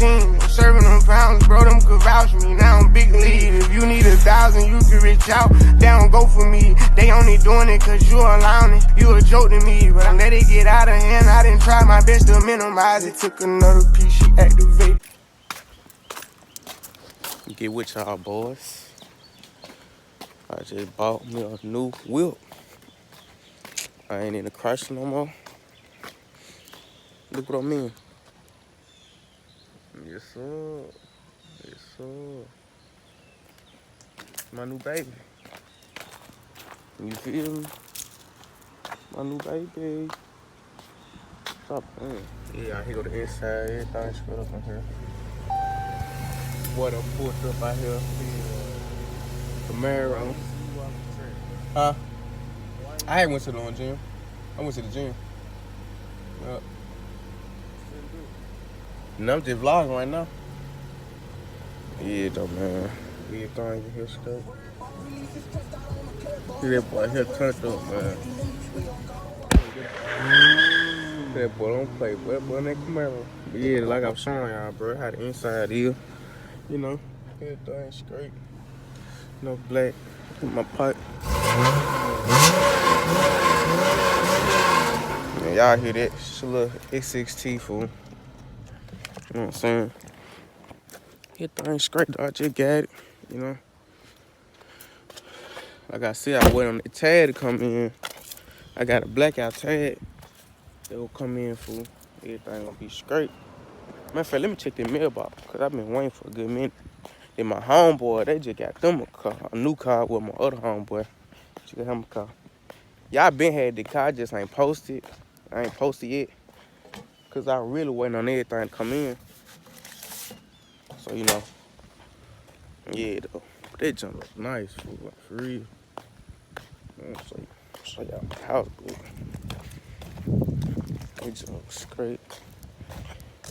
team. I'm serving them pounds, bro, them could vouch for me. Now I'm big lead. If you need 1,000, you can reach out. They don't go for me. They only doing it cause you allowing it. You a joke to me, but I let it get out of hand. I didn't try my best to minimize it. Took another piece, she activated. Get with y'all, boys. I just bought me a new whip. I ain't in the crush no more. Look what I mean. Yes, sir. Yes, sir. My new baby. You feel me? My new baby. Stop playing. Yeah, here go the inside. Everything screwed up in here. What a pulled up out here. Camaro. Huh? I ain't went to the gym. I went to the gym. And I'm just vlogging right now. Yeah, though, man. Everything in here stuff. See that boy here turned up, man. That boy don't play, but that boy in that Camaro. But yeah, like I was showing y'all, bro, how the inside is. You know, everything straight. No black. Put my pipe. Man, y'all hear that? It's a little X6T, fool. You know what I'm saying? Everything straight, though. I just got it, you know. Like I said, I wait on the tag to come in. I got a blackout tag that will come in, fool. Everything gonna be straight. Matter of fact, let me check the mailbox, because I've been waiting for a good minute. Then my homeboy, they just got them a new car with my other homeboy. She got him a car. Y'all been had the car, just ain't posted. I ain't posted yet, because I really waiting on everything to come in. So, you know, yeah, though. But that junk look nice, fool, like, for real. Show y'all my house, bro. That junk looks great.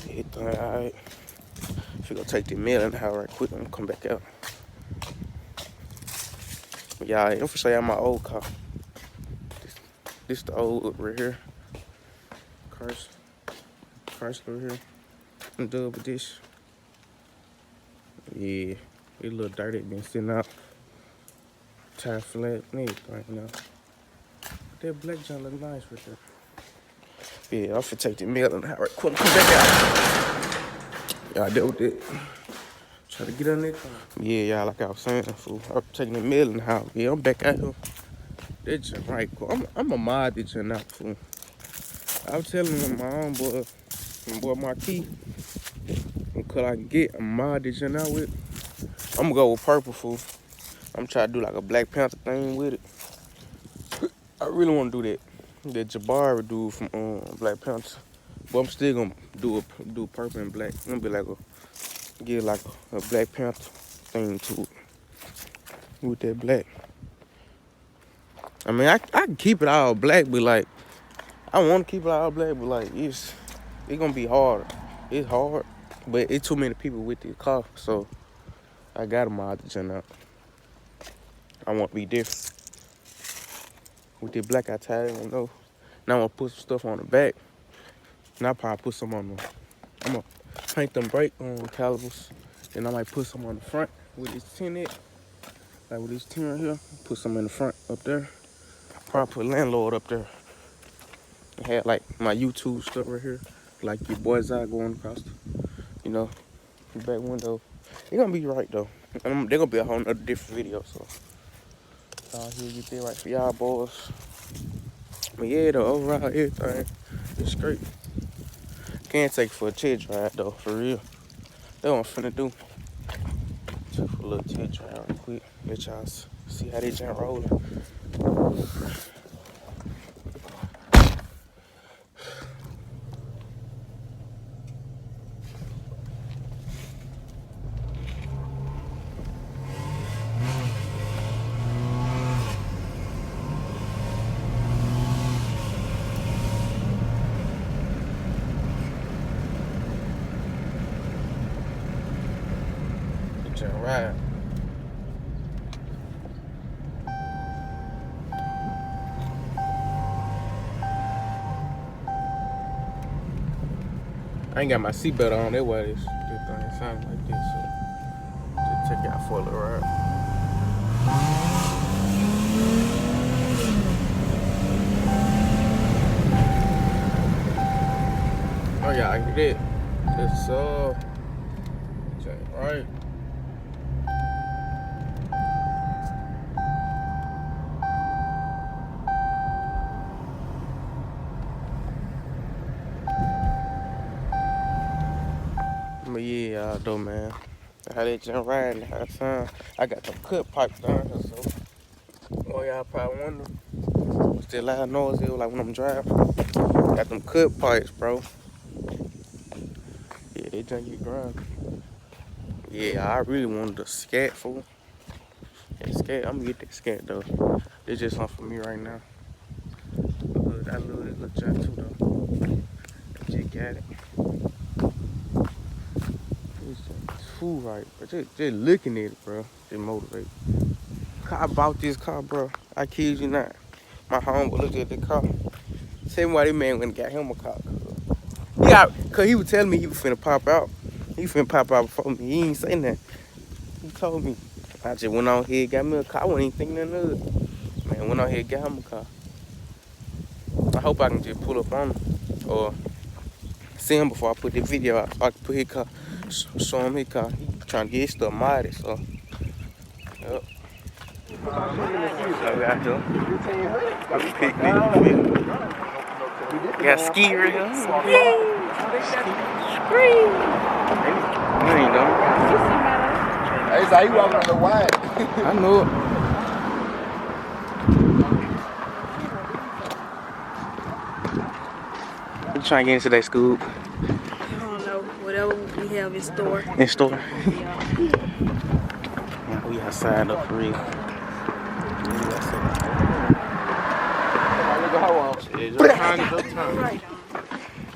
Everything alright. If you gonna take the mail in the house right quick and come back out. But y'all, I'm gonna show y'all my old car. This the old right here. Cars over here. I'm done with this. Yeah, it a little dirty, been sitting out. Tire flat and everything, you know. That black junk look nice right there. Yeah, I'm finna take the mail in the house right quick and come back out. Y'all deal with it. Try to get on that car. Yeah, y'all, like I was saying, fool. I'm taking the mail in the house. Yeah, I'm back out here. That junk right cool. I'm a mod that junk out, fool. I was telling him my own boy, my boy Marquis, what I can get, I'm mod that junk out with. I'm gonna go with purple, fool. I'm trying to do like a Black Panther thing with it. I really want to do that. That Jabari dude from Black Panther. But I'm still gonna do purple and black. It's gonna be like give like a Black Panther thing to it with that black. I mean, I can keep it all black, but like I want to keep it all black, but like it's gonna be hard. It's hard, but it's too many people with the car, so I got them all to jump out. I want to be different. With the black I tag, I know. Now I'm gonna put some stuff on the back. And I'll probably put some on the, I'm gonna paint them brake calipers. Then I might put some on the front with this tin it. Like with this tin right here. Put some in the front up there. Probably put landlord up there. I had like my YouTube stuff right here. Like your boys out going across the, you know, the back window. It's gonna be right though. They're gonna be a whole nother different video, so. Y'all here get that right for y'all boys. But yeah, though, overall, everything is great. Can't take it for a test drive, though, for real. That's what I'm finna do. Take for a little test drive real quick. Let y'all see how they jump rolling. Right. I ain't got my seatbelt on, that's why this thing sounds like this. So just take it out for a little ride. Oh yeah, I get it. It's right. But yeah, though, man. How they just riding, how time. I got some cut pipes down here, so. Oh, y'all probably wonder. Still loud noise here, like when I'm driving. Got them cut pipes, bro. Yeah, they just get grinding. Yeah, I really wanted the scat, fool. That scat, I'm gonna get that scat, though. It's just something for me right now. I love this little jack, too, though. I just got it. Too right, but just looking at it, bro, it motivates. I bought this car, bro. I kid you not. My homeboy looked at the car. Tell me why this man went and got him a car. Cause he was telling me he was finna pop out. He finna pop out before me. He ain't say nothing. He told me. I just went on here and got me a car. I wasn't even thinking nothing of it. Man, went on here and got him a car. I hope I can just pull up on him or see him before I put this video out, so I can put his car. Show him his car. He trying to get his stuff modded, so. Yep. So we out here. Got a picnic. We got ski right here. Yay! Scream! No, you don't. Hey, so you walking on the wide. I know it. You trying to get into that scoop? I don't know. Whatever we have in store. In store? Yeah, we outside up for real.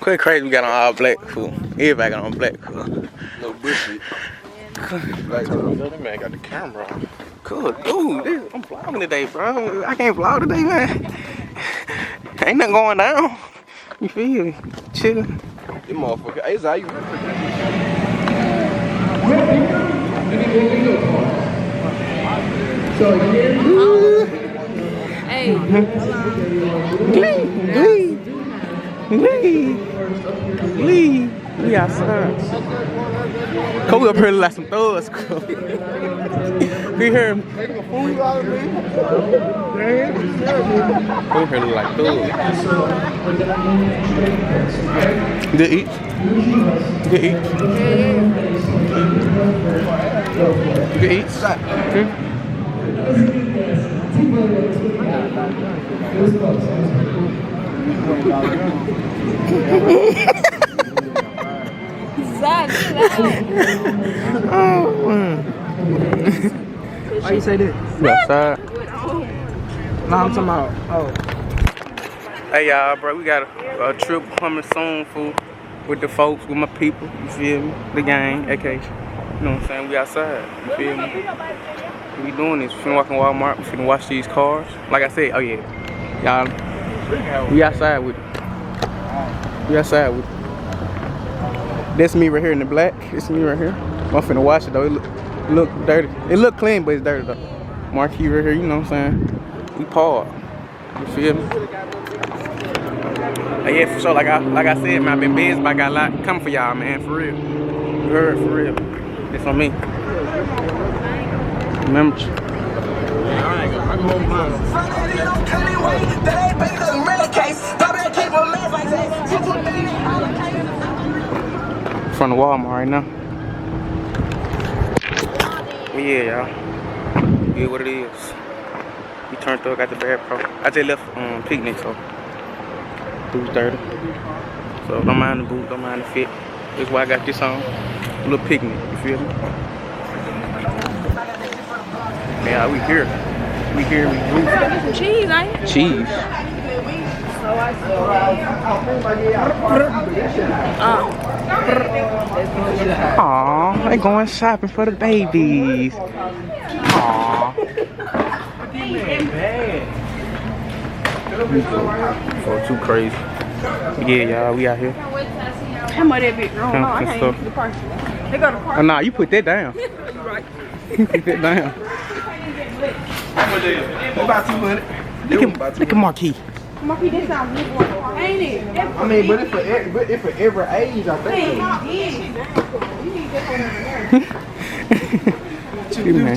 Quite crazy, we got on all black cool. Everybody got on black cool. No bullshit. Like, that man got the camera on. Cool, dude. I'm vlogging today, bro. I can't vlog today, man. Ain't nothing going down. You feel me? Chillin'. This motherfucker. Hey, how you? Hey. Leave. We outside. Come up here like some thugs. We hear him. We hear him like thugs. Good eat. Good eat. Good eat. Zach, Why you say that? You outside? No, I'm talking about, Hey y'all, bro, we got a trip coming soon, fool, with the folks, with my people, you feel me? The gang, AK, you know what I'm saying? We outside, you feel me? We doing this, we finna walk in Walmart, we finna watch these cars. Like I said, oh yeah, y'all, we outside with it. We outside with it. That's me right here in the black, this me right here. I'm finna watch it though, it look dirty. It look clean, but it's dirty though. Marquee right here, you know what I'm saying? We park, you feel me? Yeah, for sure. Like I said, man, I've been busy, but I got a lot coming for y'all, man. For real. You heard, for real. It's on me. Remember. From the Walmart right now. But yeah, y'all. Yeah, what it is. We turned up, got the bad pro. I just left picnic, so. Boot 30. So don't mind the boot, don't mind the fit. That's why I got this on. A little picnic, you feel me? Yeah, we here. We here, we move. some cheese, ain't it? Cheese. Aw, they going shopping for the babies. Aw. So too crazy. Yeah, y'all, we out here. How much that bitch? I don't know. I Some can't stuff. even see the price. They got a price. Oh, nah, you put that down. You right. You put that down. About 200. Look at Marquis. Monkey, this sounds good, ain't it? I mean, but if for every age, I think. You need this one over there. You man.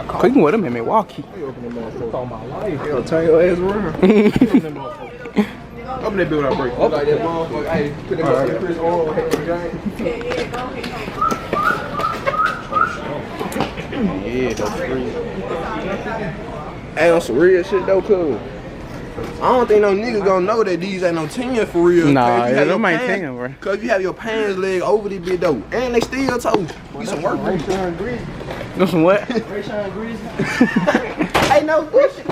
Cause you can wear them in Milwaukee. Yo, turn your ass around. Open that bill I break. Like that motherfucker. Hey, put that motherfucker Chris oil. Yeah, that's free. Hey, on some real shit though, cuz. I don't think no niggas gonna know that these ain't no 10 for real. Nah, yeah, them ain't 10, bro. Cause you have your pants leg over this bitch though. And they still told. Be some work. Know some what? Hey, no bullshit.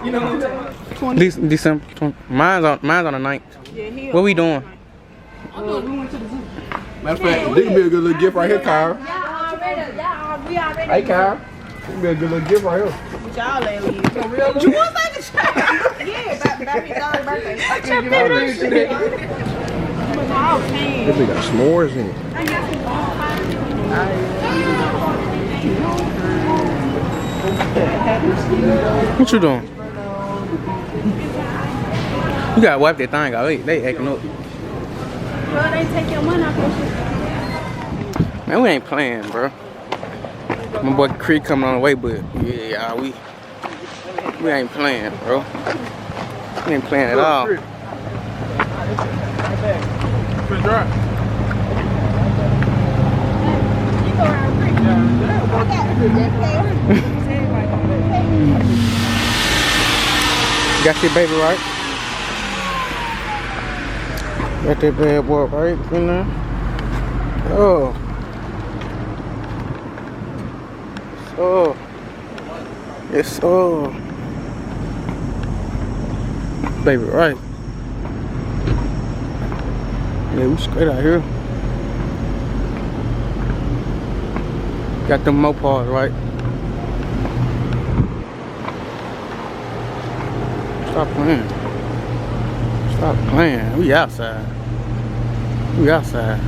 You know what I'm saying? December 20. Mine's on the 9th. Yeah, he What we doing? we went to the zoo. Matter of fact, this could be a good little gift right here, Kyle. We already. Hey, Kyle. This could be a good little gift right here. What y'all ain't leave. For real? You was like a child. Yeah, back his daughter's birthday. What's your favorite shit? This bitch got s'mores in it. I got some What you doing? You gotta wipe that thing out. They acting up. Well, they take your money off your shit. Man, we ain't playing, bro. My boy Creek coming on the way, but yeah, we ain't playing, bro. We ain't playing at all. Got your baby right. Got that bad boy right in there. Oh. Oh. Yes, oh. Baby right. Yeah, we straight out here. Got them mopars right. Stop playing. Stop playing. We outside. We outside.